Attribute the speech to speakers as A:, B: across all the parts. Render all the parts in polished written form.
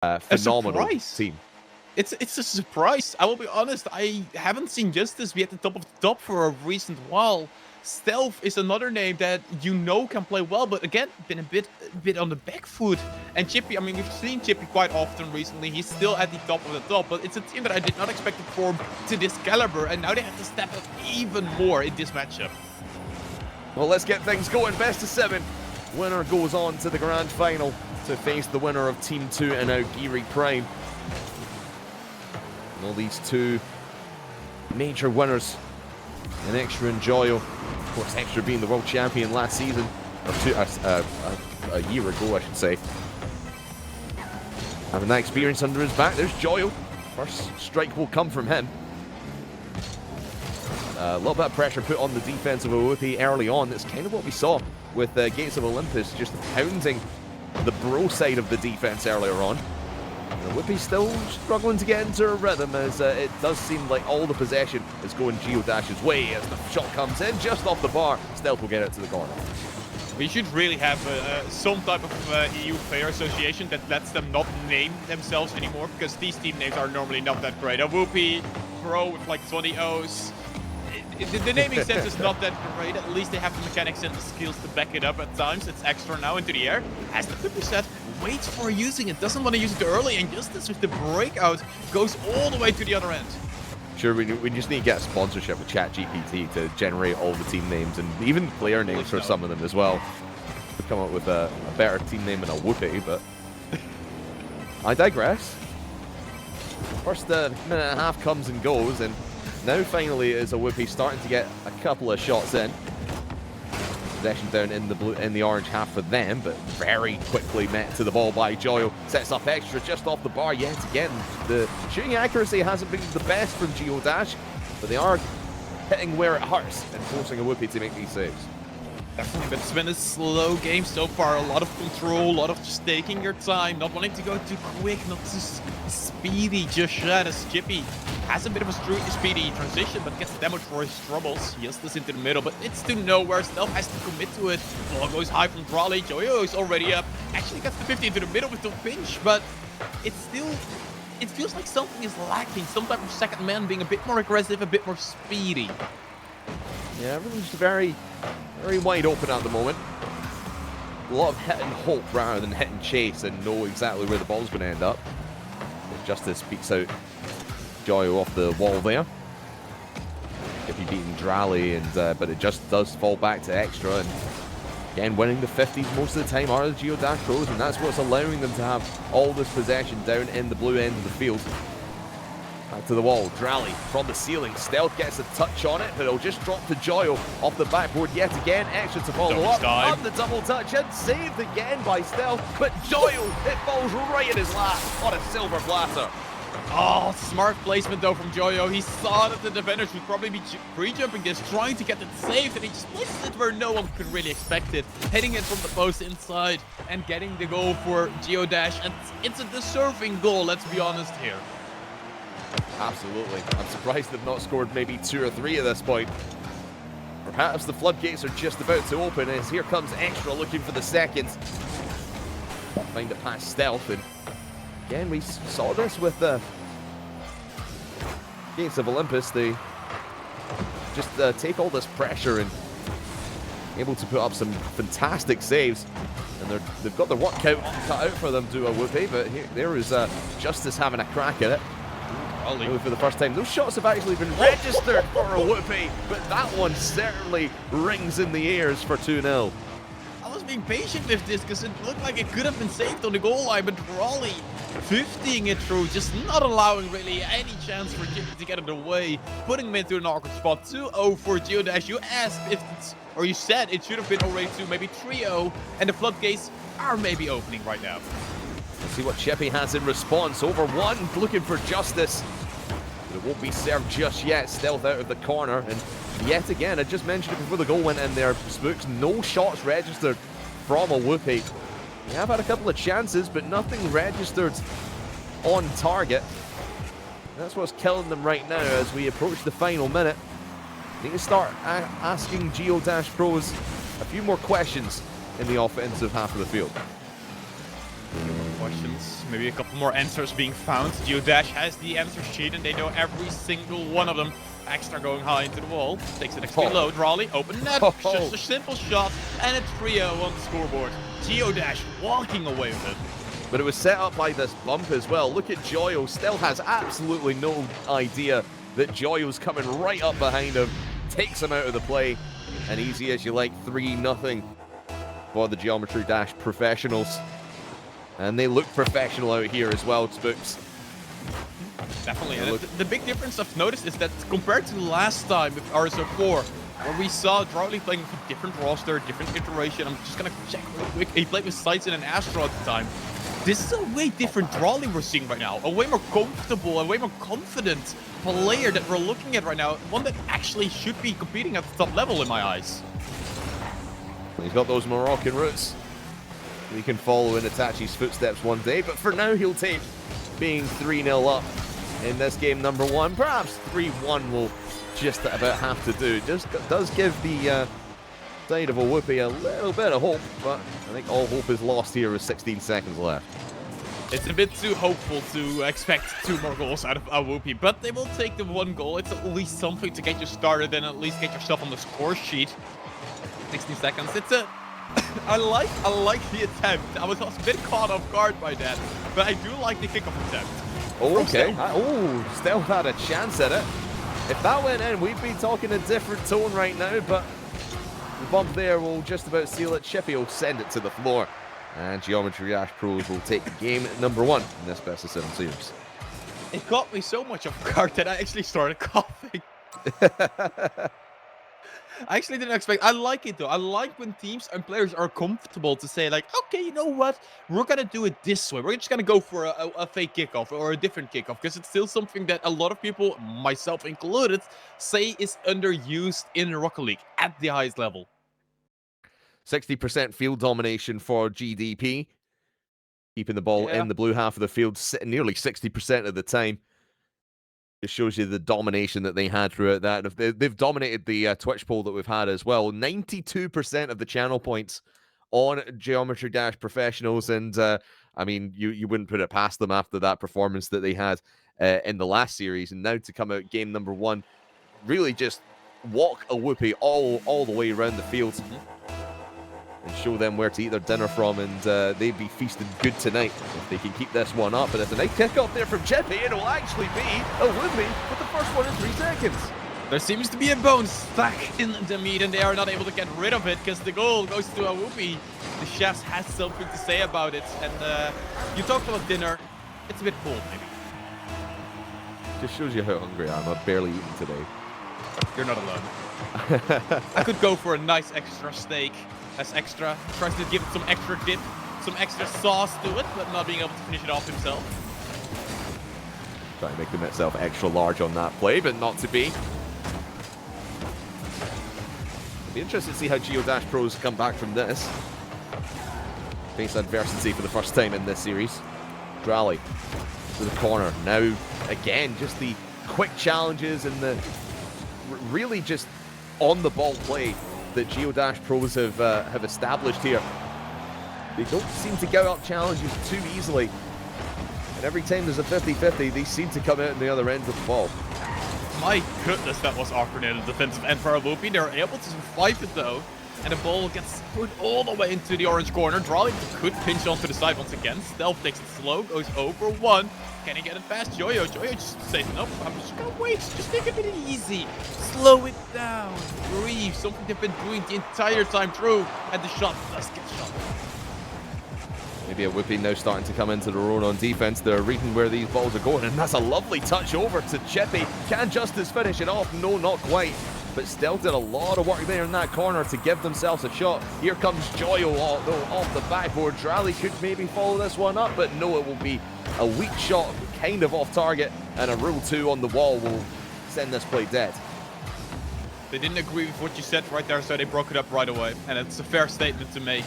A: phenomenal team.
B: It's a surprise. I will be honest, I haven't seen Justice be at the top of the top for a recent while. Stealth is another name that you know can play well, but again, been a bit on the back foot. And Chippy, I mean, we've seen Chippy quite often recently. He's still at the top of the top, but it's a team that I did not expect to form to this caliber, and now they have to step up even more in this matchup.
A: Well, let's get things going. Best of 7. Winner goes on to the grand final to face the winner of Team 2 and now Geary Prime. Well, these two major winners in Extra and Joyo. Of course, Extra being the world champion last season, or a year ago, I should say. Having that experience under his back, there's Joyo. First strike will come from him. A little bit of pressure put on the defense of AWOOPE early on. That's kind of what we saw with Gates of Olympus, just pounding the bro side of the defense earlier on. AWOOPE still struggling to get into a rhythm, as it does seem like all the possession is going Geodash's way as the shot comes in just off the bar. Stealth will get it to the corner.
B: We should really have some type of EU player association that lets them not name themselves anymore, because these team names are normally not that great. AWOOPE, Pro with like 20 O's. The naming sense is not that great. At least they have the mechanics and the skills to back it up at times. It's Extra now into the air. As the Pippi said, waits for using it, doesn't want to use it too early, and Justice with the breakout goes all the way to the other end.
A: Sure, we just need to get a sponsorship with ChatGPT to generate all the team names and even player names for some of them as well. To come up with a better team name than AWOOPE, but I digress. First minute and a half comes and goes, and now finally is AWOOPE starting to get a couple of shots in. Possession down in the orange half for them, but very quickly met to the ball by Joyo. Sets up Extra just off the bar yet again. The shooting accuracy hasn't been the best from Geodash, but they are hitting where it hurts and forcing AWOOPE to make these saves.
B: Definitely, but it's been a slow game so far. A lot of control, a lot of just taking your time, not wanting to go too quick, not too speedy just yet, as Chippy has a bit of a speedy transition, but gets damage for his troubles. Justice into the middle, but it's to nowhere. Stealth has to commit to it. Ball goes high from Brawley. Joyo is already up. Actually gets the 50 into the middle with the pinch, but it's still... It feels like something is lacking. Some type of second man being a bit more aggressive, a bit more speedy.
A: Yeah, everything's very wide open at the moment. A lot of hit and hope rather than hit and chase and know exactly where the ball's going to end up. Justice beats out Joyo off the wall there. Chippy beating Drally, and but it just does fall back to Extra, and again winning the 50s most of the time are the Geodash Pros, and that's what's allowing them to have all this possession down in the blue end of the field. Back to the wall, Drally from the ceiling. Stealth gets a touch on it, but it'll just drop to Joyo off the backboard yet again. Extra to follow up on the double touch, and saved again by Stealth, but Joyo, it falls right in his lap on a silver platter.
B: Oh, smart placement though from Joyo. He saw that the defenders would probably be pre-jumping this, trying to get it saved, and he just places it where no one could really expect it. Hitting it from the post inside and getting the goal for Geodash, and it's a deserving goal, let's be honest here.
A: Absolutely. I'm surprised they've not scored maybe 2 or 3 at this point. Perhaps the floodgates are just about to open, as here comes Extra looking for the second. Find it past Stealth, and again we saw this with the Gates of Olympus. They just take all this pressure and able to put up some fantastic saves, and they've got their work cut out for them to AWOOPE, but there is Justice having a crack at it. Really for the first time. Those shots have actually been registered for AWOOPE, but that one certainly rings in the ears for 2-0.
B: I was being patient with this because it looked like it could have been saved on the goal line, but Raleigh 50ing it through, just not allowing really any chance for Chippy to get it away, putting him into an awkward spot. 2-0 for Geodash. You asked if it's, or you said it should have been already 2, maybe 3-0, and the floodgates are maybe opening right now.
A: Let's see what Chippy has in response. Over 1, looking for Justice. But it won't be served just yet. Stealth out of the corner, and yet again, I just mentioned it before the goal went in there, Spooks, no shots registered from AWOOPE. They have had a couple of chances, but nothing registered on target. That's what's killing them right now as we approach the final minute. Need to start asking Geodash Pros a few more questions in the offensive half of the field.
B: questions. Maybe a couple more answers being found. Geodash has the answer sheet and they know every single one of them. Extra going high into the wall. Takes it XP low. Raleigh, open net. Just a simple shot. And it's 3-0 on the scoreboard. Geodash walking away with it.
A: But it was set up by this bump as well. Look at Joyo. Still has absolutely no idea that Joyo's coming right up behind him. Takes him out of the play. And easy as you like, 3-0 for the Geometry Dash professionals. And they look professional out here as well, Spooks.
B: Definitely. And the big difference I've noticed is that compared to last time with RSO4, where we saw Drowley playing with a different roster, different iteration. I'm just going to check real quick. He played with Sights and Astro at the time. This is a way different Drowley we're seeing right now. A way more comfortable, a way more confident player that we're looking at right now. One that actually should be competing at the top level in my eyes.
A: He's got those Moroccan roots. He can follow in Itachi's footsteps one day, but for now he'll take being 3-0 up in this game number 1. Perhaps 3-1 will just about have to do. Just does give the side of AWOOPE a little bit of hope, but I think all hope is lost here with 16 seconds left.
B: It's a bit too hopeful to expect 2 more goals out of AWOOPE, but they will take the 1 goal. It's at least something to get you started and at least get yourself on the score sheet. 16 seconds. It's a... I like the attempt. I was a bit caught off guard by that, but I do like the kickoff attempt.
A: Oh, okay. Still had a chance at it. If that went in, we'd be talking a different tone right now, but the bump there will just about seal it. Chippy will send it to the floor, and Geometry Dash Pros will take game number 1 in this best of 7 series.
B: It caught me so much off guard that I actually started coughing. I actually didn't expect. I like it though. I like when teams and players are comfortable to say like, okay, you know what? We're gonna do it this way. We're just gonna go for a fake kickoff or a different kickoff because it's still something that a lot of people, myself included, say is underused in Rocket League at the highest level.
A: 60% field domination for GDP, keeping the ball in the blue half of the field nearly 60% of the time. It shows you the domination that they had throughout that. They've dominated the Twitch poll that we've had as well. 92% of the channel points on Geometry Dash professionals. And, I mean, you wouldn't put it past them after that performance that they had in the last series. And now to come out game number 1, really just walk AWOOPE all the way around the field. And show them where to eat their dinner from, and they'd be feasting good tonight if they can keep this one up. And it's a nice kick up there from Chippy, and it will actually be AWOOPE with the first one in 3 seconds.
B: There seems to be a bone stuck in the meat, and they are not able to get rid of it because the goal goes to AWOOPE. The chefs has something to say about it, and you talked about dinner. It's a bit cold, maybe.
A: Just shows you how hungry I am. I've barely eaten today.
B: You're not alone. I could go for a nice extra steak. As extra, tries to give it some extra dip, some extra sauce to it, but not being able to finish it off himself.
A: Trying to make himself extra large on that play, but not to be. It'll be interesting to see how Geodash Pros come back from this. Face adversity for the first time in this series. Drowley to the corner. Now, again, just the quick challenges and the really just on-the-ball play that Geodash Pros have established here. They don't seem to go up challenges too easily. And every time there's a 50-50, they seem to come out on the other end of the ball.
B: My goodness, that was awkward in the defensive end for AWOOPE. They're able to survive it though. And the ball gets put all the way into the orange corner. Drowley could pinch onto the side once again. Stealth takes it slow, goes over 1. Can he get it past Joyo? Joyo just says, nope, I'm just gonna wait. Just take it a bit easy. Slow it down. Breathe. Something they've been doing the entire time through. And the shot does get shot.
A: Maybe AWOOPE now starting to come into their own on defense. They're reading where these balls are going. And that's a lovely touch over to Chippy. Can Justice finish it off? No, not quite. But still did a lot of work there in that corner to give themselves a shot. Here comes Joyo, though, off the backboard. Drowley could maybe follow this one up, but no, it will be a weak shot, kind of off target, and a rule 2 on the wall will send this play dead.
B: They didn't agree with what you said right there, so they broke it up right away. And it's a fair statement to make.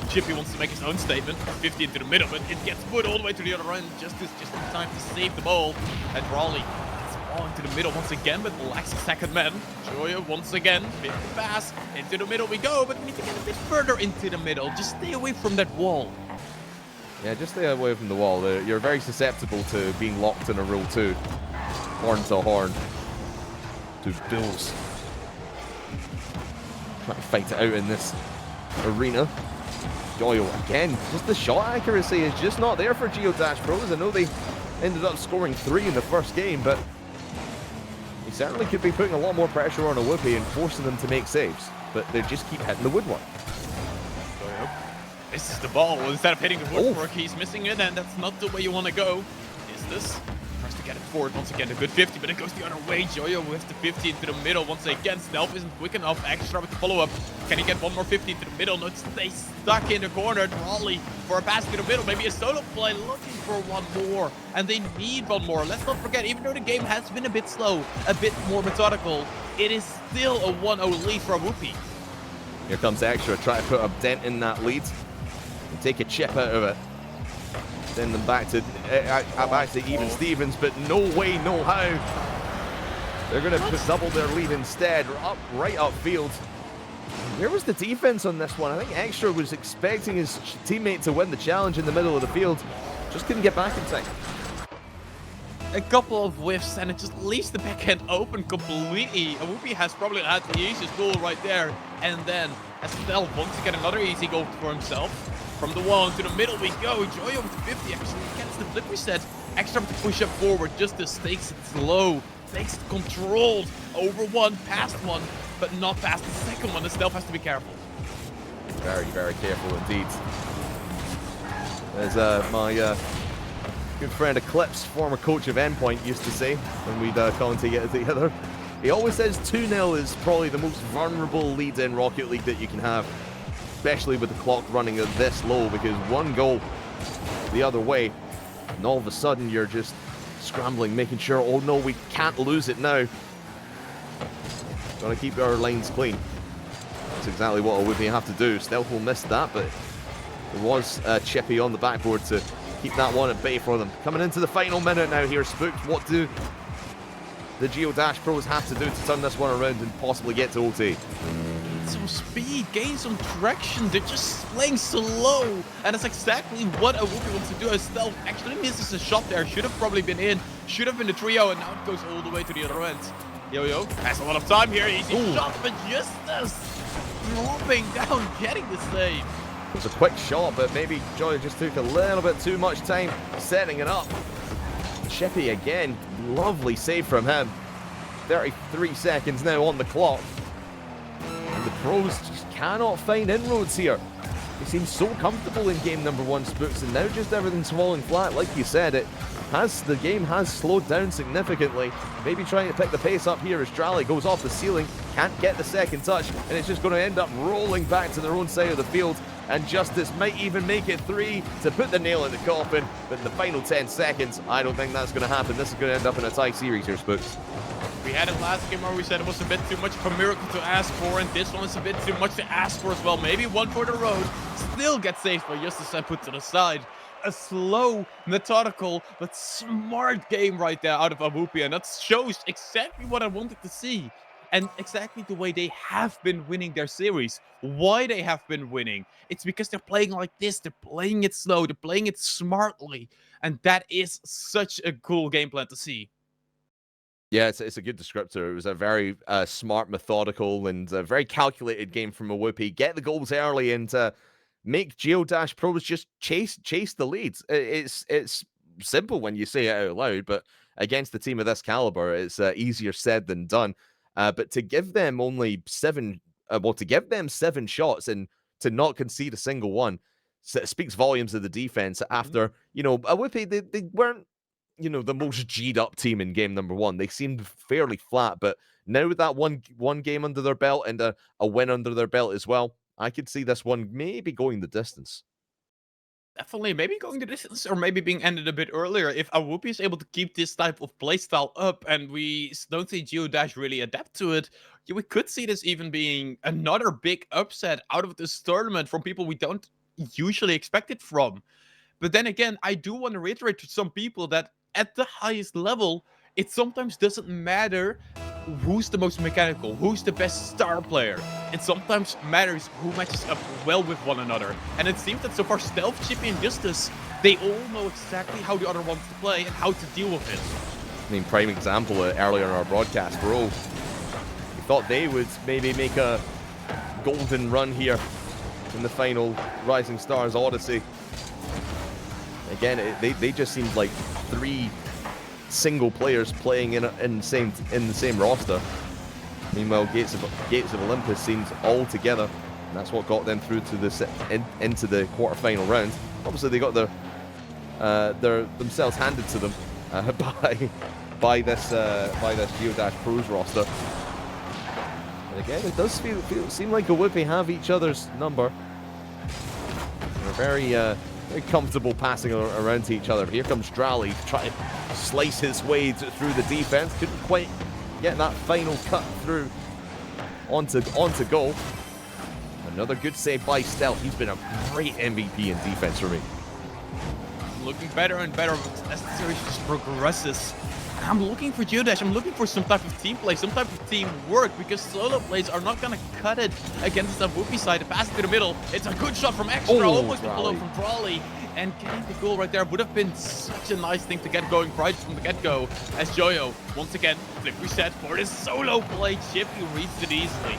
B: Chippy wants to make his own statement. 50 into the middle, but it gets put all the way to the other end. Just in time to save the ball. And Drowley into the middle once again, but lacks a second man. Joyo once again, 50 pass, into the middle we go, but we need to get a bit further into the middle. Just stay away from that wall.
A: Yeah, just stay away from the wall. You're very susceptible to being locked in a row 2. Horn to horn. To bills. Trying to fight it out in this arena. Joyo again, just the shot accuracy is just not there for Geodash Pros. I know they ended up scoring 3 in the first game, but they certainly could be putting a lot more pressure on AWOOPE and forcing them to make saves, but they just keep hitting the woodwork.
B: This is the ball. Instead of hitting the woodwork, he's missing it, and that's not the way you want to go. Is this? Tries to get it forward. Once again, a good 50, but it goes the other way. Joyo with the 50 into the middle. Once again, Stealth isn't quick enough. Extra with the follow-up. Can he get one more 50 into the middle? No, it stays stuck in the corner. Raleigh for a basket in the middle. Maybe a solo play, looking for one more. And they need one more. Let's not forget, even though the game has been a bit slow, a bit more methodical, it is still a 1-0 lead for AWOOPE.
A: Here comes Extra, try to put a dent in that lead and take a chip out of it. Send them back to even Stevens, but no way, no how. They're going to double their lead instead, right upfield. Where was the defense on this one? I think Extra was expecting his teammate to win the challenge in the middle of the field. Just couldn't get back in time.
B: A couple of whiffs, and it just leaves the backhand open completely. AWOOPE has probably had the easiest goal right there. And then Estelle wants to get another easy goal for himself. From the wall into the middle we go. Joyo with the 50 actually gets the flip reset. Extra to push up forward just to takes it slow. Takes it controlled. Over one, past one, but not past the second one. Estelle has to be careful.
A: Very, very careful indeed. As my good friend Eclipse, former coach of Endpoint, used to say when we'd commentate it together. He always says 2-0 is probably the most vulnerable lead in Rocket League that you can have, especially with the clock running at this low, because one goal the other way, and all of a sudden you're just scrambling, making sure, oh no, we can't lose it now. Gotta keep our lanes clean. That's exactly what AWOOPE have to do. Stealth will miss that, but there was Chippy on the backboard to keep that one at bay for them. Coming into the final minute now here, Spooked. What do the Geodash Pros have to do to turn this one around and possibly get to OT?
B: Some speed, gain some traction. They're just playing slow, and that's exactly what AWOOPE wants to do. Estelle actually misses a shot there. Should have probably been in. Should have been the trio, and now it goes all the way to the other end. Yo has a lot of time here. Easy shot, but Justus dropping down, getting the save.
A: It was a quick shot, but maybe Joy just took a little bit too much time setting it up. Chippy again, lovely save from him. 33 seconds now on the clock. And the pros just cannot find inroads here. They seem so comfortable in game number 1, Spooks, and now just everything's falling flat. Like you said, the game has slowed down significantly. Maybe trying to pick the pace up here as Drally goes off the ceiling, can't get the second touch, and it's just going to end up rolling back to their own side of the field. And Justice might even make it 3 to put the nail in the coffin, but in the final 10 seconds, I don't think that's going to happen. This is going to end up in a tie series here, Spooks.
B: We had it last game where we said it was a bit too much of a miracle to ask for, and this one is a bit too much to ask for as well. Maybe one for the road, still gets saved by Justice and put to the side. A slow, methodical, but smart game right there out of AWOOPE, and that shows exactly what I wanted to see. And exactly the way they have been winning their series. Why they have been winning. It's because they're playing like this. They're playing it slow. They're playing it smartly. And that is such a cool game plan to see.
A: Yeah, it's a good descriptor. It was a very smart, methodical, and very calculated game from AWOOPE. Get the goals early and make Geodash Pros just chase the leads. It's simple when you say it out loud, but against a team of this caliber, it's easier said than done. But to give them only 7 shots and to not concede a single one, speaks volumes of the defense. After AWOOPE, they weren't the most G'd up team in game number 1. They seemed fairly flat, but now with that one game under their belt and a win under their belt as well, I could see this one maybe going the distance.
B: Definitely, maybe going the distance or maybe being ended a bit earlier. If AWOOPE is able to keep this type of playstyle up and we don't see Geodash really adapt to it, we could see this even being another big upset out of this tournament from people we don't usually expect it from. But then again, I do want to reiterate to some people that at the highest level, it sometimes doesn't matter who's the most mechanical, who's the best star player. It sometimes matters who matches up well with one another. And it seems that so far Stealth, Chippy, and Justice, they all know exactly how the other wants to play and how to deal with it.
A: I mean, prime example earlier in our broadcast, Bro. We thought they would maybe make a golden run here in the final Rising Stars Odyssey. Again, they just seemed like 3 single players playing in the same roster. Meanwhile, Gates of Olympus seemed all together. And that's what got them through to into the quarterfinal round. Obviously, they got their themselves handed to them by this Geodash Pros roster. And again, it does seem like AWOOPE have each other's number. They're very comfortable passing around to each other. But here comes Drally trying to slice his way through the defense. Couldn't quite get that final cut through onto goal. Another good save by Stealth. He's been a great MVP in defense for me.
B: Looking better and better as the series just progresses. I'm looking for Geodash. I'm looking for some type of team play, some type of teamwork, because solo plays are not going to cut it against the AWOOPE side. The pass to the middle. It's a good shot from Extra, almost below from Drally. And getting the goal right there would have been such a nice thing to get going right from the get-go. As Joyo, once again, flip reset for his solo play. Chippy reads it easily.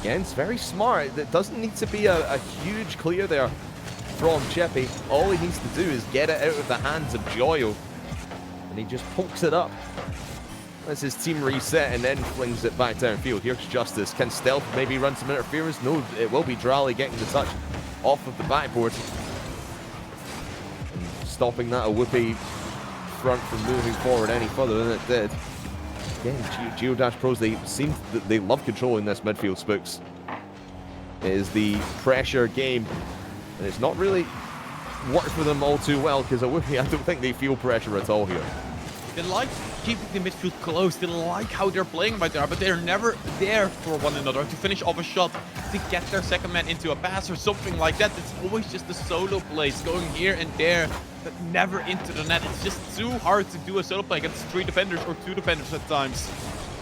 A: Again, it's very smart. It doesn't need to be a huge clear there from Chippy. All he needs to do is get it out of the hands of Joyo. And he just pokes it up. That's his team reset and then flings it back downfield. Here's Justice. Can Stealth maybe run some interference? No, it will be Drally getting the touch off of the backboard. And stopping that AWOOPE front from moving forward any further than it did. Again, Geodash Pros, they love controlling this midfield, Spooks. It is the pressure game. And it's not really worked for them all too well, because AWOOPE, I don't think they feel pressure at all here.
B: They like keeping the midfield close. They like how they're playing right there, but they're never there for one another to finish off a shot, to get their second man into a pass or something like that. It's always just the solo plays going here and there, but never into the net. It's just too hard to do a solo play against 3 defenders or 2 defenders at times.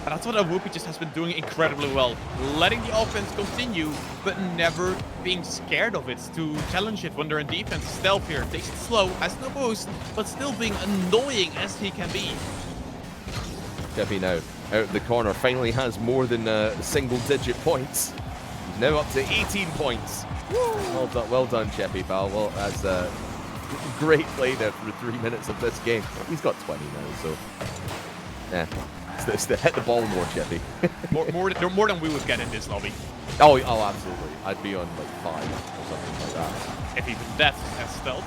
B: And that's what AWOOPE just has been doing incredibly well. Letting the offense continue, but never being scared of it to challenge it when they're in defense. Stealth here takes it slow, has no boost, but still being annoying as he can be.
A: Chippy now out of the corner, finally has more than single-digit points. He's now up to 18 points. Woo! Well done, Chippy, pal. Well, that's a great play there for 3 minutes of this game. He's got 20 now, so yeah. It's to hit the ball more, Chippy.
B: more than we would get in this lobby.
A: Oh, absolutely. I'd be on like 5 or something like that.
B: If even that as Stealth.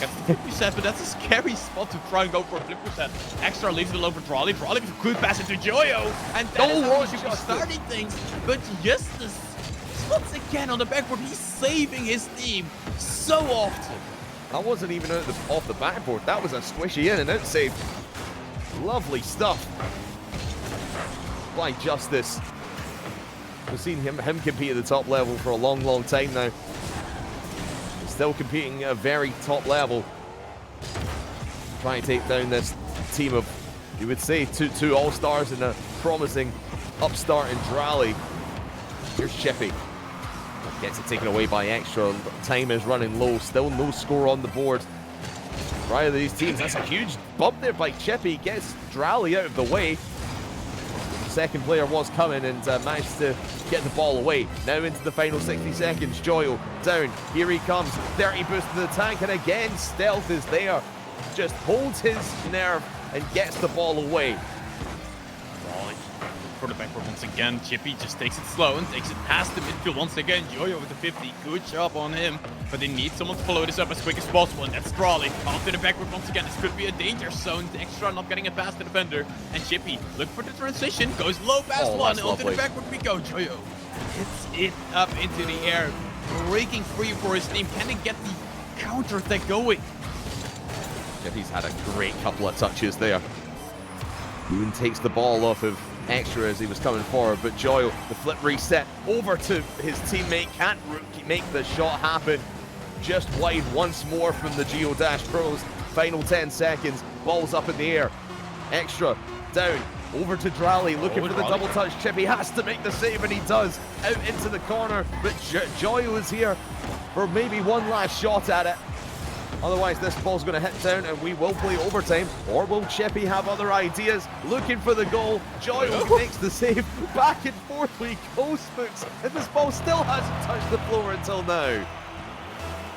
B: Gets the flip reset, but that's a scary spot to try and go for a flip reset. Extra leaves it alone for Drally. Drally could pass it to Joyo. And that is how he should be starting things. But Justice, once again on the backboard, he's saving his team so often.
A: That wasn't even off the backboard. That was a squishy in and out save. Lovely stuff by Justice. We've seen him compete at the top level for a long time now. He's still competing at a very top level. Trying to take down this team of, you would say, two all-stars and a promising upstart in Drally. Here's Chippy. Gets it taken away by Extra. Time is running low. Still no score on the board. Right of these teams. That's a huge bump there by Chippy. Gets Drally out of the way. Second player was coming and managed to get the ball away. Now into the final 60 seconds. Joyo down. Here he comes. 30 boost to the tank, and again Stealth is there. Just holds his nerve and gets the ball away.
B: For the backward once again. Chippy just takes it slow and takes it past the midfield once again. Joyo with the 50. Good job on him. But they need someone to follow this up as quick as possible, and that's Drally. Off to the backward once again. This could be a danger zone. Extra not getting it past the defender. And Chippy, look for the transition. Goes low past one. Onto the backward we go. Joyo hits it up into the air. Breaking free for his team. Can they get the counter attack going?
A: Chippy's had a great couple of touches there. Boone takes the ball off of Extra as he was coming forward, but Joyo, the flip reset over to his teammate, can't make the shot happen. Just wide once more from the Geodash Pros. Final 10 seconds, ball's up in the air. Extra down. Over to Drally, looking for the double touch. Chippy has to make the save, and he does. Out into the corner, but Joyo is here for maybe one last shot at it. Otherwise, this ball's going to hit down, and we will play overtime. Or will Chippy have other ideas? Looking for the goal. Joyo makes the save. Back and forth we go, Spooks. And this ball still hasn't touched the floor until now.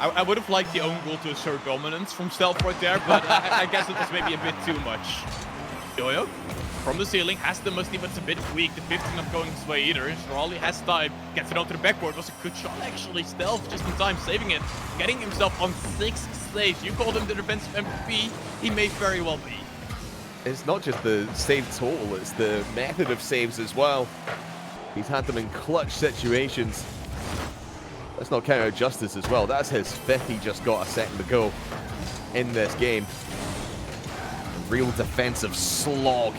B: I would have liked the own goal to assert dominance from Stealth right there, but I guess it was maybe a bit too much. Joyo from the ceiling has the musty, but it's a bit weak. The 15 not going his way either. Raleigh has time, gets it onto the backboard. Was a good shot actually. Stealth just in time, saving it, getting himself on 6 saves. You called him the defensive MVP. He may very well be.
A: It's not just the save total, it's the method of saves as well. He's had them in clutch situations. Let's not count out Justice as well. That's his 5th he just got a second ago in this game. A real defensive slog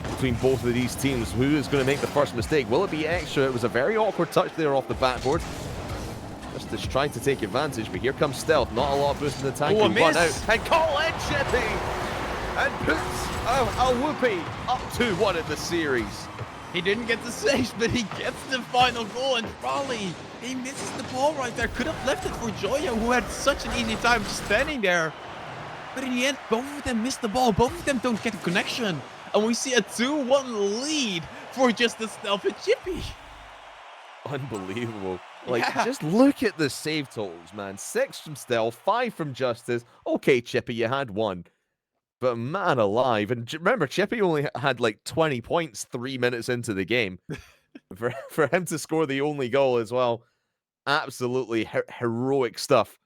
A: between both of these teams. Who is going to make the first mistake? Will it be extra? It was a very awkward touch there off the backboard. Justice trying to take advantage, but here comes Stealth. Not a lot of boost in the tank.
B: Oh,
A: run out and call in Chippy and puts AWOOPE up 2-1 in the series.
B: He didn't get the save, but he gets the final goal, and Raleigh, he misses the ball right there. Could have left it for Joyo, who had such an easy time just standing there. But in the end, both of them missed the ball. Both of them don't get a connection. And we see a 2-1 lead for just the Stealth and Chippy.
A: Unbelievable. Like, just look at the save totals, man. 6 from Stealth, 5 from Justice. Okay, Chippy, you had 1. But man alive. And remember, Chippy only had like 20 points 3 minutes into the game. for him to score the only goal as well. Absolutely heroic stuff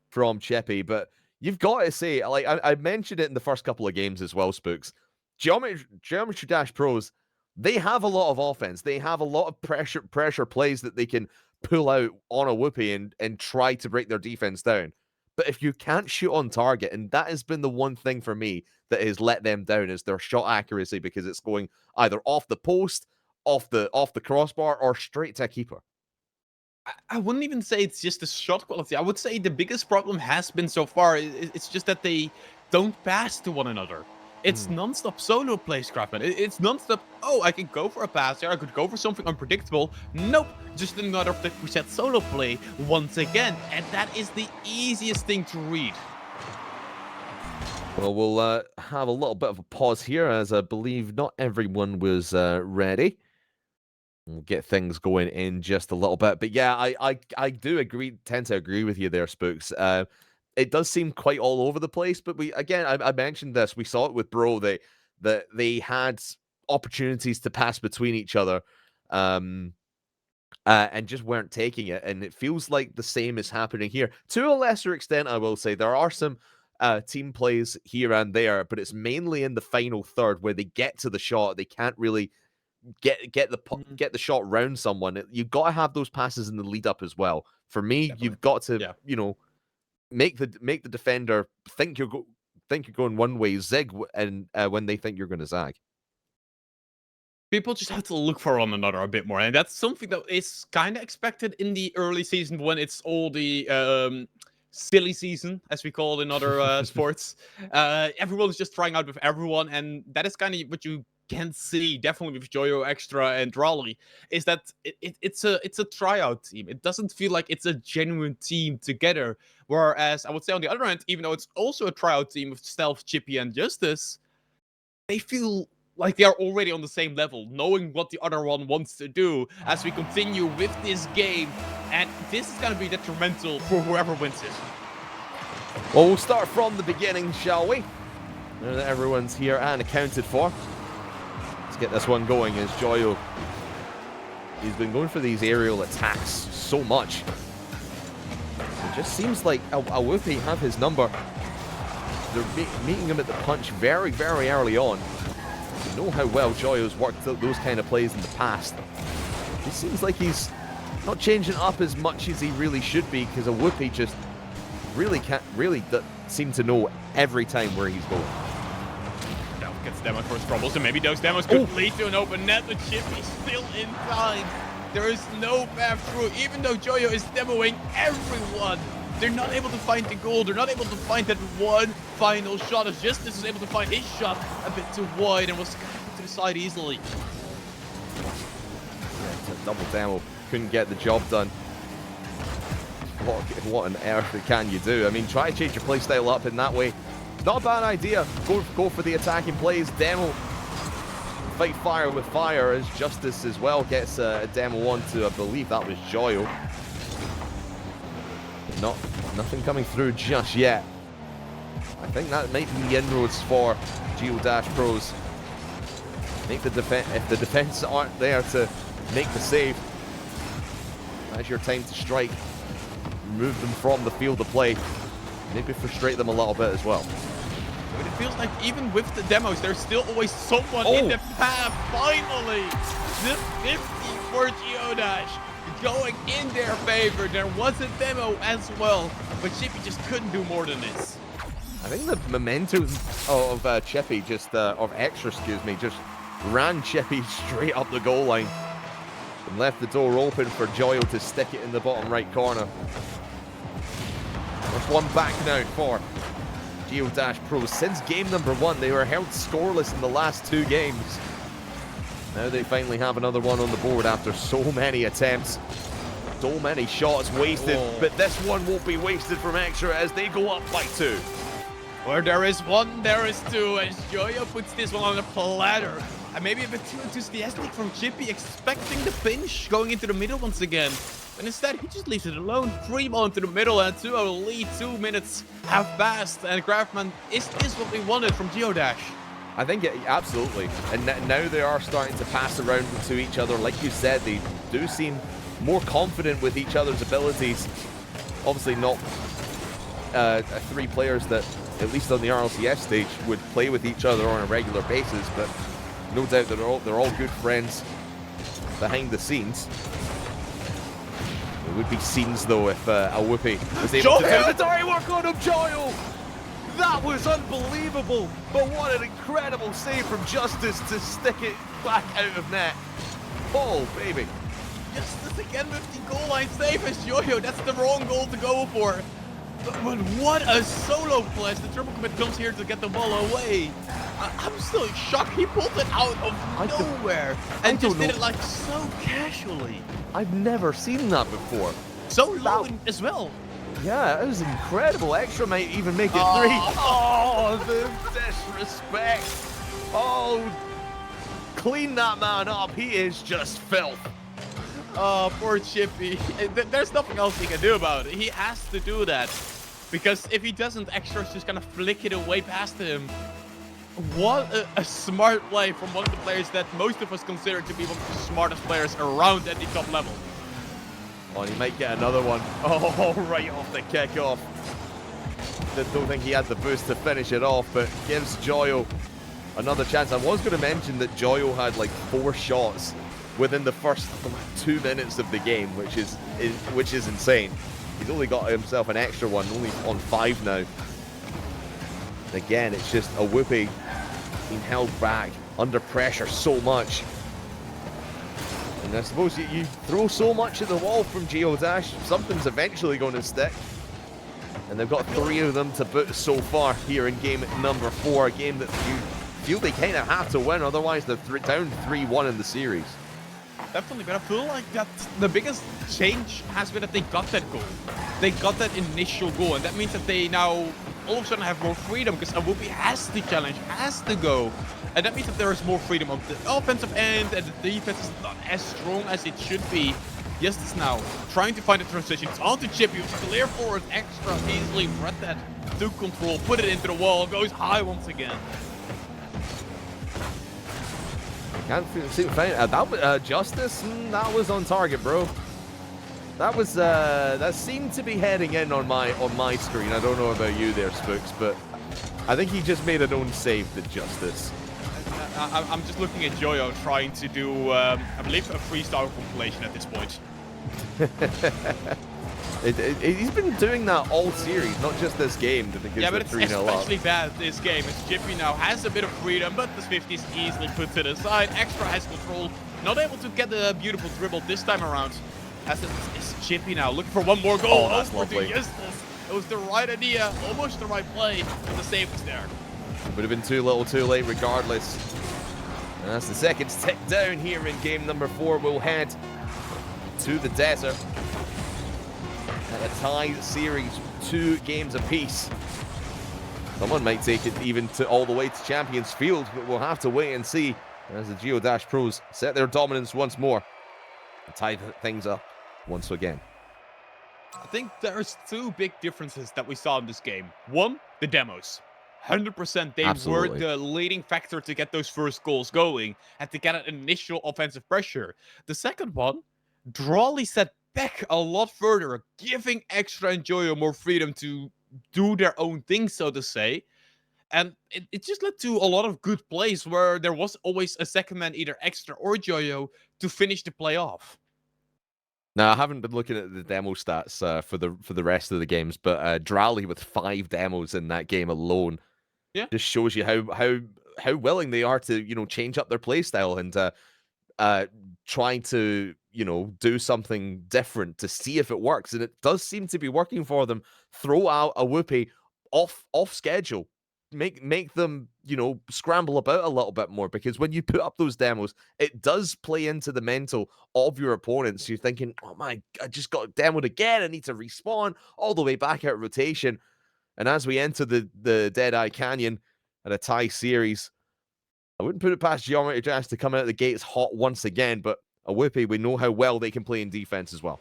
A: from Chippy. But you've got to say, like I mentioned it in the first couple of games as well, Spooks. Geometry Dash Pros, they have a lot of offense. They have a lot of pressure plays that they can pull out on AWOOPE and try to break their defense down. But if you can't shoot on target, and that has been the one thing for me that has let them down, is their shot accuracy, because it's going either off the post, off the crossbar, or straight to a keeper.
B: I wouldn't even say it's just the shot quality. I would say the biggest problem has been so far, it's just that they don't pass to one another. It's non-stop solo plays, Craftman. It's non-stop, oh, I can go for a pass there, I could go for something unpredictable. Nope, just another 50% solo play once again. And that is the easiest thing to read.
A: Well, we'll have a little bit of a pause here, as I believe not everyone was ready. We'll get things going in just a little bit. But yeah, I do tend to agree with you there, Spooks. It does seem quite all over the place, but I mentioned this. We saw it with Bro. They had opportunities to pass between each other, and just weren't taking it. And it feels like the same is happening here. To a lesser extent, I will say there are some team plays here and there, but it's mainly in the final third where they get to the shot. They can't really get the shot round someone. You've got to have those passes in the lead up as well. For me, definitely. You've got to make the defender think you're going one way, zig, and when they think you're going to zag.
B: People just have to look for one another a bit more, and that's something that is kind of expected in the early season when it's all the silly season, as we call it in other sports. Everyone's just trying out with everyone, and that is kind of what you can see definitely with Joyo Extra and Raleigh, is that it's a tryout team. It doesn't feel like it's a genuine team together. Whereas I would say on the other hand, even though it's also a tryout team with Stealth, Chippy, and Justice, they feel like they are already on the same level, knowing what the other one wants to do as we continue with this game. And this is going to be detrimental for whoever wins this.
A: Well, we'll start from the beginning, shall we? Now that everyone's here and accounted for. Let's get this one going as Joyo. He's been going for these aerial attacks so much. It just seems like AWOOPE have his number. They're meeting him at the punch very, very early on. You know how well Joyo's worked those kind of plays in the past. It seems like he's not changing up as much as he really should be, because AWOOPE just really seem to know every time where he's going.
B: Stealth gets demoed for his troubles, and maybe those demos could lead to an open net, but Chippy's still in time. There is no path through, even though Joyo is demoing everyone. They're not able to find the goal. They're not able to find that one final shot. As Justice is able to find his shot a bit too wide and was put to the side easily.
A: Yeah, it's a double demo. Couldn't get the job done. What on earth can you do? I mean, try to change your playstyle up in that way. Not a bad idea. Go for the attacking plays. Demo. Fight fire with fire as Justice as well gets a demo onto, I believe that was Joyo. Nothing coming through just yet. I think that might be the inroads for Geodash Pros. If the defense aren't there to make the save, that's your time to strike. Remove them from the field of play. Maybe frustrate them a little bit as well.
B: But it feels like even with the demos, there's still always someone in the path. Finally, the 50 for Geodash going in their favor. There was a demo as well, but Chippy just couldn't do more than this.
A: I think the momentum of Chippy, of Extra, excuse me, just ran Chippy straight up the goal line and left the door open for Joyo to stick it in the bottom right corner. There's one back now for Geodash Pros. Since game number 1, they were held scoreless in the last 2 games. Now they finally have another one on the board after so many attempts. So many shots wasted, but this one won't be wasted from Extra as they go up by 2.
B: Where there is 1, there is 2, as Joyo puts this one on a platter. And maybe a bit too enthusiastic from Chippy, expecting the pinch going into the middle once again. And instead, he just leaves it alone. 3 ball into the middle and 2-0 lead. 2 minutes have passed. And Grafman, is this what we wanted from Geodash?
A: I think absolutely. And now they are starting to pass around to each other. Like you said, they do seem more confident with each other's abilities. Obviously not 3 players that, at least on the RLCS stage, would play with each other on a regular basis. But no doubt that they're all good friends behind the scenes. It would be scenes, though, if AWOOPE was able to do the dirty work on him, Joyo! That was unbelievable, but what an incredible save from Justice to stick it back out of net. Oh, baby.
B: Justice again with the goal line save as Joyo. That's the wrong goal to go for. But what a solo play as the triple commit comes here to get the ball away. I'm still in shock. He pulled it out of nowhere and just did it like so casually.
A: I've never seen that before.
B: So low as well.
A: Yeah, it was incredible. Extra might even make it 3. Oh, the disrespect. Oh, clean that man up. He is just filth.
B: Oh, poor Chippy. There's nothing else he can do about it. He has to do that. Because if he doesn't, Extra's just gonna flick it away past him. What a smart play from one of the players that most of us consider to be one of the smartest players around at the top level.
A: Oh, he might get another one. Oh, right off the kickoff. Don't think he had the boost to finish it off, but gives Joyo another chance. I was going to mention that Joyo had like 4 shots within the first 2 minutes of the game, which is insane. He's only got himself an extra one, only on 5 now. And again, it's just AWOOPE being held back under pressure so much. And I suppose you throw so much at the wall from Geodash, something's eventually going to stick. And they've got 3 of them to boot so far here in game number 4, a game that you feel they kind of have to win, otherwise they're down 3-1 in the series.
B: Definitely, but I feel like that the biggest change has been that they got that goal. They got that initial goal, and that means that they now all of a sudden have more freedom because AWOOPE has the challenge, has to go. And that means that there is more freedom on the offensive end, and the defense is not as strong as it should be. Justice now trying to find a transition. It's onto Chippy, clear forward, Extra easily read that, took control, put it into the wall, goes high once again.
A: Can't seem to find it. Justice, that was on target, bro. That was that seemed to be heading in on my screen. I don't know about you there, Spooks, but I think he just made an own save to Justice.
B: I'm just looking at Joyo trying to do, I believe, a freestyle compilation at this point.
A: He's been doing that all series, not just this game.
B: Yeah, but it's especially bad this game. As Chippy now has a bit of freedom, but the 50s easily puts it aside. Extra has control, not able to get the beautiful dribble this time around. As it's Chippy now looking for one more goal.
A: Oh, that's lovely.
B: Justice. It was the right idea, almost the right play, but the save was there.
A: Would have been too little too late regardless. And as the seconds tick down here in game number 4, we'll head to the desert. At a tie series, 2 games apiece. Someone might take it even to all the way to Champions Field, but we'll have to wait and see as the Geodash pros set their dominance once more and tie things up once again.
B: I think there's 2 big differences that we saw in this game. One, the demos. 100% they
A: Absolutely.
B: were the leading factor to get those first goals going and to get an initial offensive pressure. The second one, Drawley set back a lot further, giving Extra and Joyo more freedom to do their own thing, so to say. And it just led to a lot of good plays where there was always a second man, either Extra or Joyo, to finish the play off.
A: Now, I haven't been looking at the demo stats for the rest of the games, but Drawley with 5 demos in that game alone, just shows you how willing they are to change up their play style and trying to do something different to see if it works, and it does seem to be working for them. Throw out AWOOPE off schedule. Make them, scramble about a little bit more, because when you put up those demos, it does play into the mental of your opponents. You're thinking, oh my, I just got demoed again. I need to respawn all the way back out of rotation. And as we enter the Deadeye Canyon at a tie series, I wouldn't put it past Geometry Dash to come out of the gates hot once again, but AWOOPE, we know how well they can play in defense as well.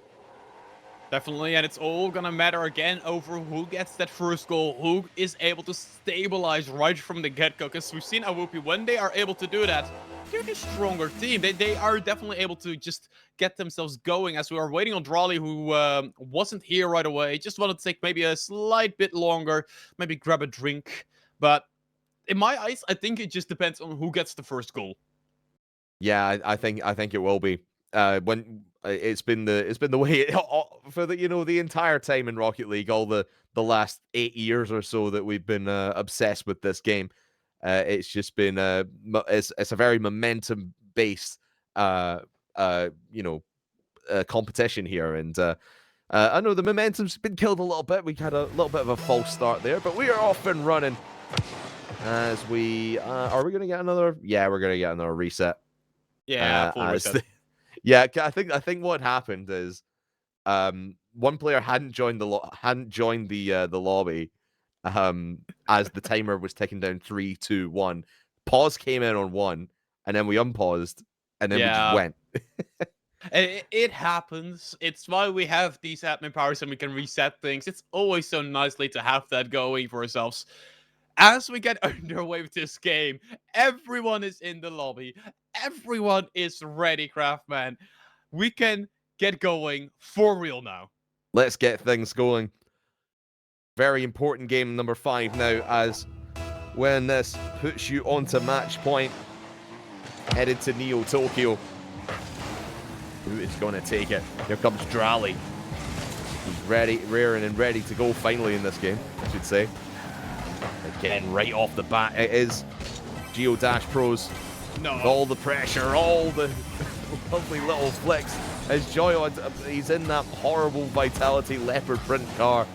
B: Definitely, and it's all gonna matter again over who gets that first goal, who is able to stabilize right from the get-go, because we've seen AWOOPE, when they are able to do that, they're the stronger team. They are definitely able to just get themselves going, as we are waiting on Drawley, who wasn't here right away. Just wanted to take maybe a slight bit longer, maybe grab a drink. But in my eyes, I think it just depends on who gets the first goal.
A: Yeah, I think it will be. When it's been the way for the entire time in Rocket League, all the last 8 years or so that we've been obsessed with this game. It's just been it's a very momentum based competition here, and I know the momentum's been killed a little bit. We had a little bit of a false start there, but we are off and running. As we are we gonna get another? Yeah, we're gonna get another reset.
B: Yeah, full reset.
A: Yeah, I think what happened is one player hadn't joined the lobby as the timer was ticking down 3, 2, 1. Pause came in on 1, and then we unpaused, and then we just went.
B: It happens. It's why we have these admin powers and we can reset things. It's always so nicely to have that going for ourselves. As we get underway with this game, everyone is in the lobby. Everyone is ready, Craftman. We can get going for real now.
A: Let's get things going. Very important game number 5 now, as when this puts you onto match point, headed to Neo Tokyo. Who is going to take it? Here comes Drawley. He's ready, raring and ready to go finally in this game, I should say. Again, right off the bat, it is Geodash Pros.
B: No.
A: With all the pressure, all the lovely little flicks. As Joyo, he's in that horrible Vitality leopard print car.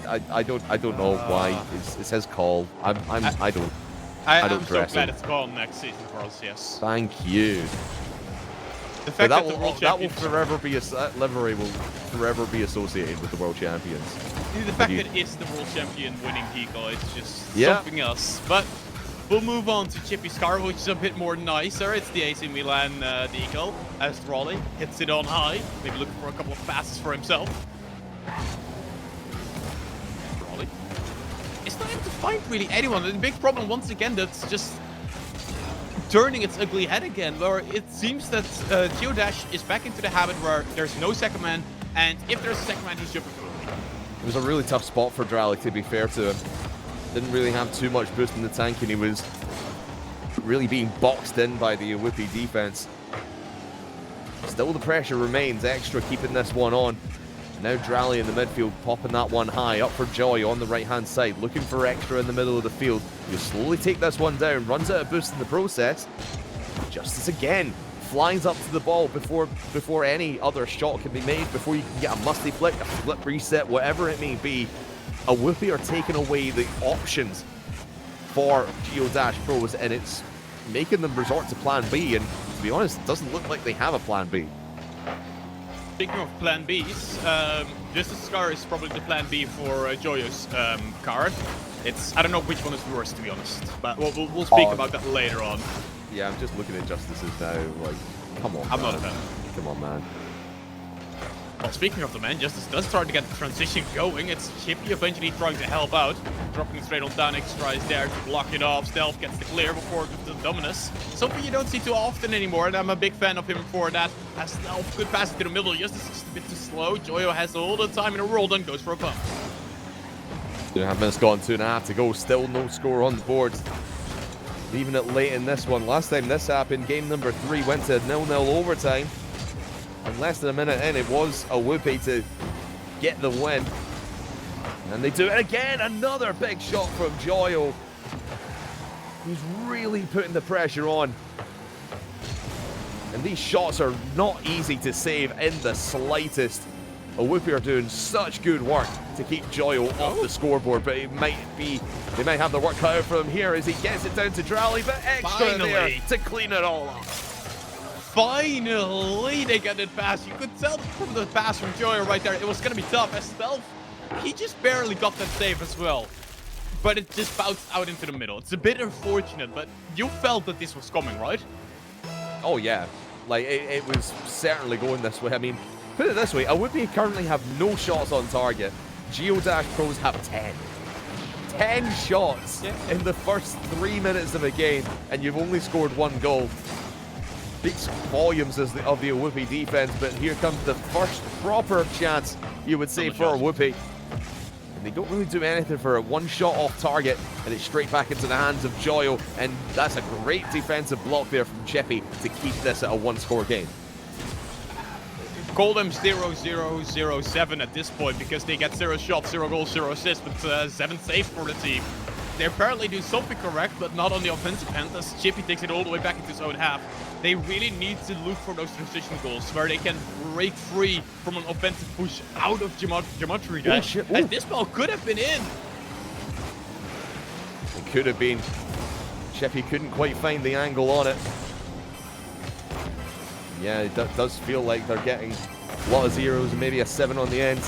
A: I don't know why. It's his call. I don't
B: I'm so
A: dress
B: glad
A: him.
B: it's gone next season for us. Yes.
A: Thank you.
B: The fact
A: that
B: that the world
A: will
B: championship,
A: forever be that livery will forever be associated with the world champions.
B: the fact that it's the world champion winning Hiko, it's just something else. But we'll move on to Chippy's car, which is a bit more nicer. It's the AC Milan Deco, as Drawley hits it on high, maybe looking for a couple of passes for himself. Drawley is not able to find really anyone. The big problem once again, that's just turning its ugly head again, where it seems that Geodash is back into the habit where there's no second man, and if there's a second man, he's jumping early.
A: It was a really tough spot for Drawley, to be fair to him. Didn't really have too much boost in the tank, and he was really being boxed in by the AWOOPE defense. Still, the pressure remains. Extra keeping this one on. Now Drawley in the midfield, popping that one high. Up for Joy on the right-hand side, looking for Extra in the middle of the field. You slowly take this one down, runs out of boost in the process. Justice again flies up to the ball before any other shot can be made, before you can get a musty flick, a flip reset, whatever it may be. AWOOPE are taking away the options for Geodash Pros, and it's making them resort to plan B, and to be honest, it doesn't look like they have a plan B.
B: Speaking of plan Bs, Justice Scar is probably the plan B for Joyo's card. I don't know which one is worse, to be honest, but we'll speak about that later on.
A: Yeah, I'm just looking at Justice's now, like, come on,
B: I'm
A: man.
B: not a fan.
A: Come on, man.
B: Well, speaking of the man, Justice does start to get the transition going. It's Chippy eventually trying to help out. Dropping straight on down, X tries there to block it off. Stealth gets the clear before the Dominus. Something you don't see too often anymore, and I'm a big fan of him for that. As Stealth could pass it to the middle, Justice is just a bit too slow. Joyo has all the time in the world and goes for a pump.
A: 2.5 minutes gone, 2.5 to go. Still no score on the board. Leaving it late in this one. Last time this happened, game number 3 went to 0-0 overtime. And less than a minute in, it was AWOOPE to get the win. And they do it again. Another big shot from Joyo. He's really putting the pressure on. And these shots are not easy to save in the slightest. AWOOPE are doing such good work to keep Joyo off the scoreboard, but they might have the work cut out for him here as he gets it down to Drally, but extra there to clean it all up.
B: Finally, they get it past. You could tell from the pass from Joyo right there, it was going to be tough. As Stealth, he just barely got that save as well. But it just bounced out into the middle. It's a bit unfortunate, but you felt that this was coming, right?
A: Oh, yeah. Like, it was certainly going this way. I mean, put it this way, AWOOPE currently have no shots on target. Geodash Pros have 10. 10 shots in the first 3 minutes of a game, and you've only scored 1 goal. Speaks volumes of the AWOOPE defense, but here comes the first proper chance, you would say, for AWOOPE. And they don't really do anything for it. 1 shot off target, and it's straight back into the hands of Joyo, and that's a great defensive block there from Chippy to keep this at a 1-score game.
B: Call them 0-0-0-7 at this point because they get 0 shots, 0 goals, 0 assists, but 7 saves for the team. They apparently do something correct, but not on the offensive end as Chippy takes it all the way back into his own half. They really need to look for those transition goals where they can break free from an offensive push out of geometry. And this ball could have been in.
A: It could have been. Chippy couldn't quite find the angle on it. Yeah, it does feel like they're getting a lot of zeros and maybe a 7 on the end.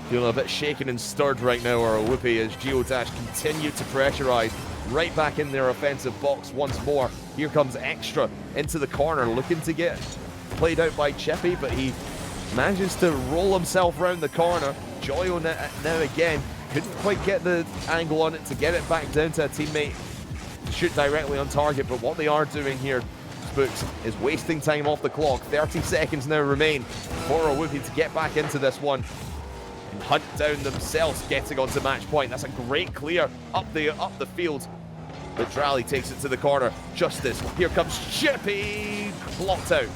A: Feeling a bit shaken and stirred right now, or AWOOPE, as Geodash continue to pressurize right back in their offensive box once more. Here comes Extra into the corner, looking to get played out by Chippy, but he manages to roll himself round the corner. Joyo now again couldn't quite get the angle on it to get it back down to a teammate to shoot directly on target, but what they are doing here, Spooks, is wasting time off the clock. 30 seconds now remain for AWOOPE to get back into this one and hunt down themselves, getting onto match point. That's a great clear up the field. But Drally takes it to the corner. Justice, here comes Chippy, blocked out.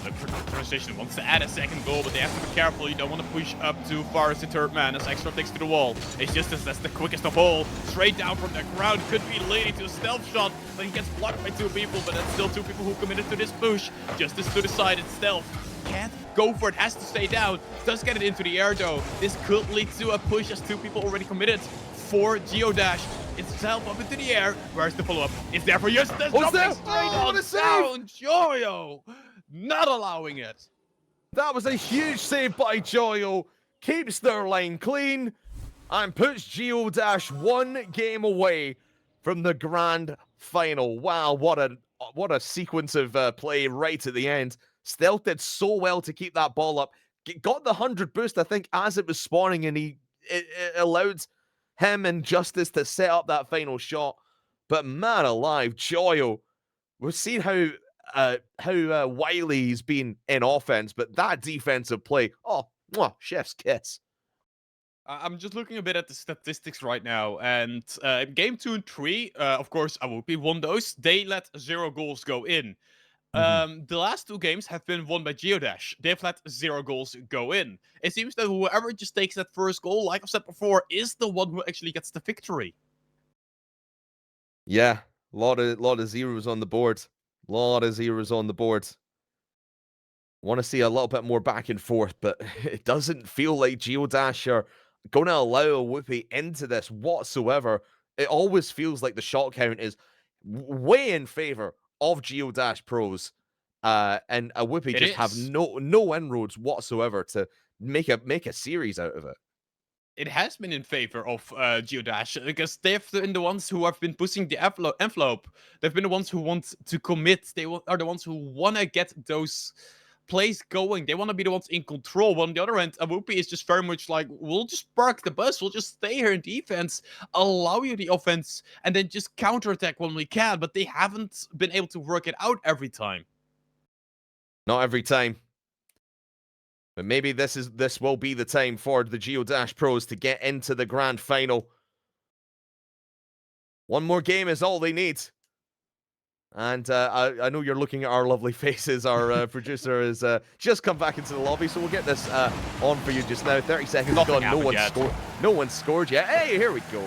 B: Look for the transition, wants to add a 2nd goal, but they have to be careful. You don't want to push up too far as the 3rd man, as Extra takes to the wall. It's Justice that's the quickest of all. Straight down from the ground, could be leading to a stealth shot, but he gets blocked by 2 people, but that's still 2 people who committed to this push. Justice to the side, it's Stealth. Can't go for it, has to stay down. Does get it into the air though. This could lead to a push as 2 people already committed for Geodash. It's Stealth up into the air. Where's the follow-up? It's there for Justice. Dropping straight on down. Joyo not allowing it.
A: That was a huge save by Joyo. Keeps their line clean and puts Geodash 1 game away from the grand final. Wow, what a sequence of play right at the end. Stealth did so well to keep that ball up. Got the 100 boost, I think, as it was spawning, and it allowed him and Justice to set up that final shot. But man alive, Joyo, we've seen how wily he's been in offense, but that defensive play, oh, chef's kiss.
B: I'm just looking a bit at the statistics right now, and game 2 and 3, of course, AWOOPE won those. They let 0 goals go in. The last 2 games have been won by Geodash. They've let 0 goals go in. It seems that whoever just takes that first goal, like I've said before, is the one who actually gets the victory.
A: Yeah, a lot of zeros on the board. Lot of zeros on the board. Want to see a little bit more back and forth, but it doesn't feel like Geodash are going to allow AWOOPE into this whatsoever. It always feels like the shot count is way in favor of Geodash pros, and AWOOPE
B: It
A: just have
B: is.
A: no inroads whatsoever to make a series out of it.
B: It has been in favor of Geodash because they've been the ones who have been pushing the envelope. They've been the ones who want to commit. They are the ones who want to get those plays going. They want to be the ones in control. On the other end, AWOOPE is just very much like, we'll just park the bus. We'll just stay here in defense, allow you the offense, and then just counterattack when we can. But they haven't been able to work it out every time.
A: Not every time. But maybe this will be the time for the Geodash pros to get into the grand final. One more game is all they need. And I know you're looking at our lovely faces. Our producer has just come back into the lobby, so we'll get this on for you just now. 30 seconds gone. No one's scored yet. Hey, here we go.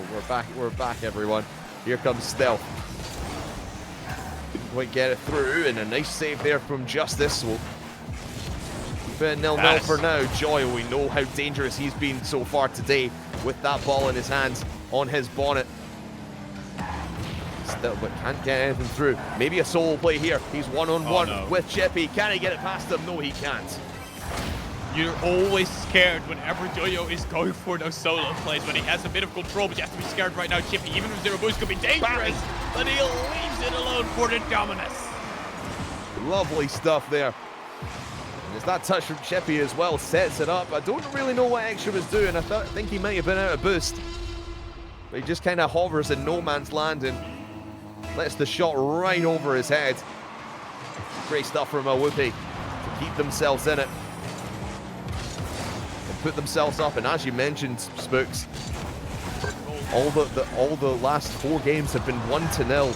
A: We're back, everyone. Here comes Stealth. Didn't quite get it through, and a nice save there from Justice. We'll keep it 0-0 for now. Joy, we know how dangerous he's been so far today with that ball in his hands on his bonnet. Still, but can't get anything through. Maybe a solo play here. He's one-on-one with Chippy. Can he get it past him? No, he can't.
B: You're always scared whenever Joyo is going for those solo plays, when he has a bit of control, but you have to be scared right now. Chippy, even with zero boost, could be dangerous, but he leaves it alone for the Dominus.
A: Lovely stuff there. And it's that touch from Chippy as well, sets it up. I don't really know what Extra was doing. I think he might have been out of boost. But he just kind of hovers in no man's land and lets the shot right over his head. Great stuff from AWOOPE to keep themselves in it and put themselves up. And as you mentioned, Spooks, all the last 4 games have been 1-0.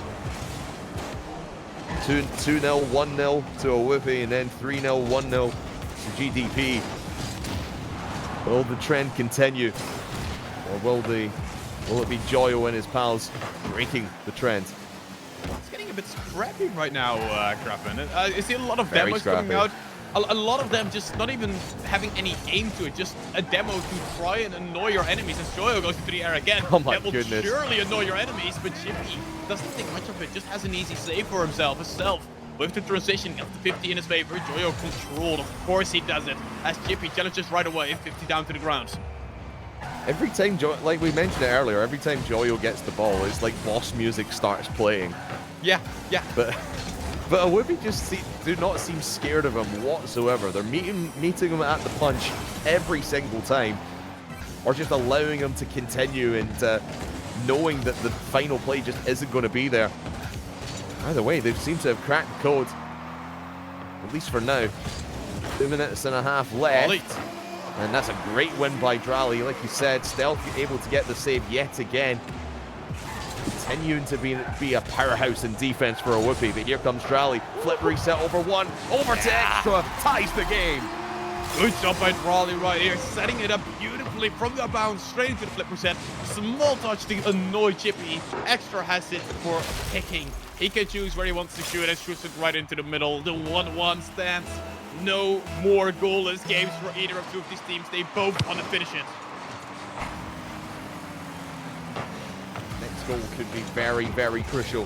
A: 2-0, 1-0 to AWOOPE, and then 3-0, 1-0 to GDP. Will the trend continue, or will it be Joyo and his pals breaking the trend?
B: It's getting a bit scrappy right now, Krappen. I see a lot of
A: Very
B: demos
A: scrappy.
B: coming out. A lot of them just not even having any aim to it, just a demo to try and annoy your enemies. As Joyo goes into the air again,
A: Oh my
B: that will
A: goodness.
B: surely annoy your enemies, but Chippy doesn't think much of it, just has an easy save for himself. With the transition, gets the 50 in his favor. Joyo controlled, of course he does it, as Chippy challenges right away, 50 down to the ground.
A: Every time, like we mentioned it earlier, every time Joyo gets the ball, it's like boss music starts playing.
B: Yeah.
A: But AWOOPE just do not seem scared of him whatsoever. They're meeting him at the punch every single time, or just allowing him to continue and knowing that the final play just isn't going to be there. Either way, they seem to have cracked the code, at least for now. 2.5 minutes left.
B: Ollie.
A: And that's a great win by Drally. Like you said, Stealth able to get the save yet again. Continuing to be a powerhouse in defense for AWOOPE. But here comes Drally. Flip reset over 1. Over to Extra. Ties the game.
B: Good job by Drally right here, setting it up beautifully from the bounce straight into the flip reset. Small touch to annoy Chippy. Extra has it for picking. He can choose where he wants to shoot and shoots it right into the middle. The 1-1 stance. No more goalless games for either of two of these teams. They both want to finish it.
A: Next goal could be very, very crucial.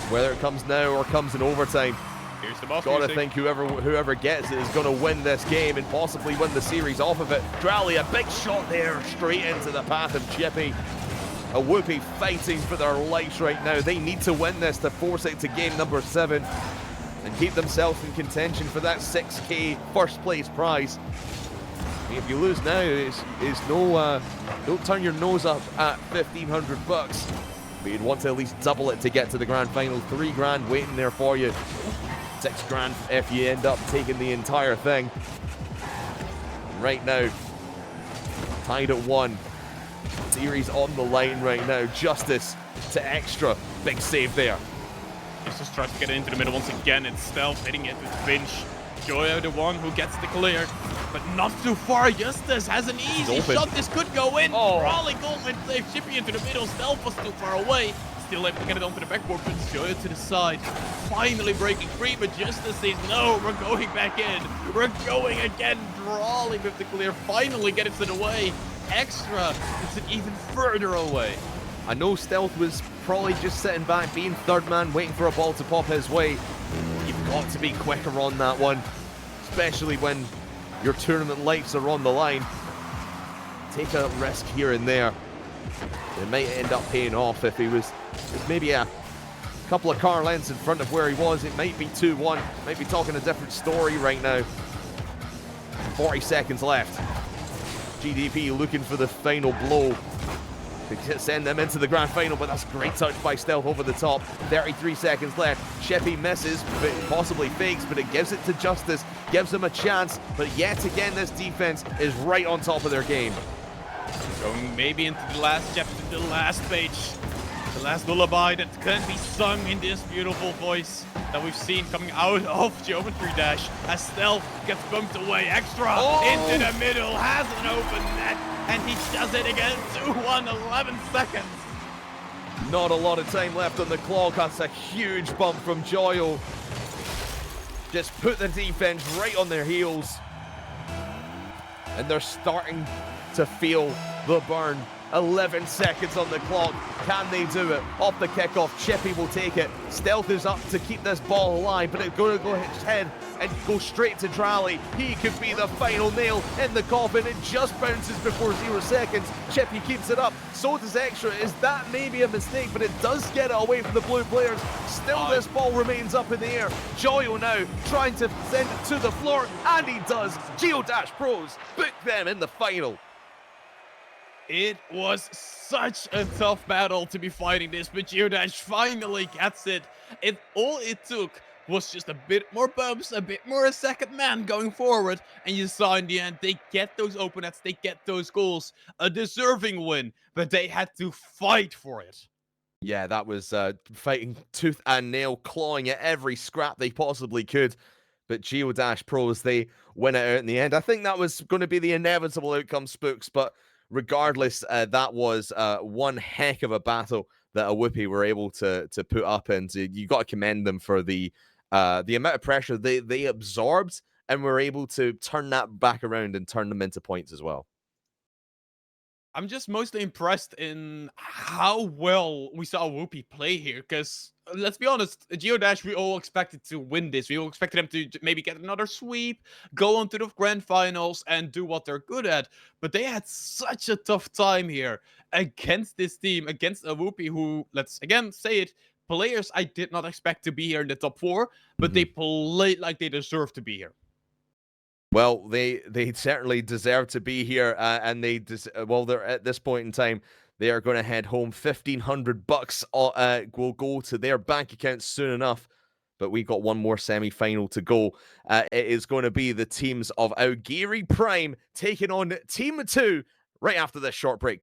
A: Whether it comes now or comes in overtime.
B: Here's the boss
A: Gotta
B: music.
A: think whoever gets it is gonna win this game and possibly win the series off of it. Drally, a big shot there, straight into the path of Chippy. AWOOPE fighting for their lives right now. They need to win this to force it to game number 7 and keep themselves in contention for that 6K first place prize. I mean, if you lose now, it's no, don't turn your nose up at $1,500, but you'd want to at least double it to get to the grand final. 3 grand waiting there for you. 6 grand if you end up taking the entire thing. Right now, tied at 1. Series on the line right now. Justice to Extra. Big save there.
B: Just tries to get into the middle once again. It's Stealth hitting it with Finch. Joyo the one who gets the clear, but not too far. Justice has an easy shot. This could go in.
A: Oh.
B: Raleigh goal and save Chippy into the middle. Stealth was too far away. still able to get it onto the backboard, but Joyo to the side. Finally breaking free, but Justice says, no, we're going back in. We're going again, Brawling with the clear. Finally get it to the way. Extra puts it even further away.
A: I know Stealth was probably just sitting back, being third man, waiting for a ball to pop his way. You've got to be quicker on that one, especially when your tournament lives are on the line. Take a risk here and there. It might end up paying off if he was maybe a couple of car lengths in front of where he was. It might be 2-1. Might be talking a different story right now. 40 seconds left. GDP looking for the final blow to send them into the grand final, but that's a great touch by Stealth over the top. 33 seconds left. Sheppy misses, but possibly fakes, but it gives it to Justice, gives him a chance, but yet again this defense is right on top of their game.
B: Going maybe into the last chapter, the last page, the last lullaby that can be sung in this beautiful voice that we've seen coming out of Geometry Dash as Stealth gets bumped away. Extra into the middle, has an open net, and he does it again. 2-1, 11 seconds.
A: Not a lot of time left on the clock. That's a huge bump from Joyo. Just put the defense right on their heels. And they're starting to feel the burn. 11 seconds on the clock. Can they do it? Off the kickoff, Chippy will take it. Stealth is up to keep this ball alive, but it's going to go ahead and go straight to Drally. He could be the final nail in the coffin. It just bounces before 0 seconds. Chippy keeps it up. So does Extra. Is that maybe a mistake? But it does get it away from the blue players. Still, this ball remains up in the air. Joyo now trying to send it to the floor, and he does. Geodash Pros book them in the final.
B: It was such a tough battle to be fighting this, but Geodash finally gets it. All it took was just a bit more bumps, a bit more a second man going forward, and you saw in the end, they get those open nets, they get those goals. A deserving win, but they had to fight for it.
A: Yeah, that was fighting tooth and nail, clawing at every scrap they possibly could. But Geodash Pros, they win it out in the end. I think that was going to be the inevitable outcome, Spooks, but regardless, that was one heck of a battle that AWOOPE were able to put up, and you got to commend them for the amount of pressure they absorbed, and were able to turn that back around and turn them into points as well.
B: I'm just mostly impressed in how well we saw AWOOPE play here, because let's be honest, Geodash, we all expected to win this. We all expected them to maybe get another sweep, go on to the grand finals, and do what they're good at. But they had such a tough time here against this team, against AWOOPE, who, let's again say it, players I did not expect to be here in the top 4, but they played like they deserve to be here.
A: Well, they certainly deserve to be here, and they're at this point in time, they are going to head home. $1,500 will go to their bank account soon enough. But we got one more semi-final to go. It is going to be the teams of Aogiri Prime taking on Team 2 right after this short break.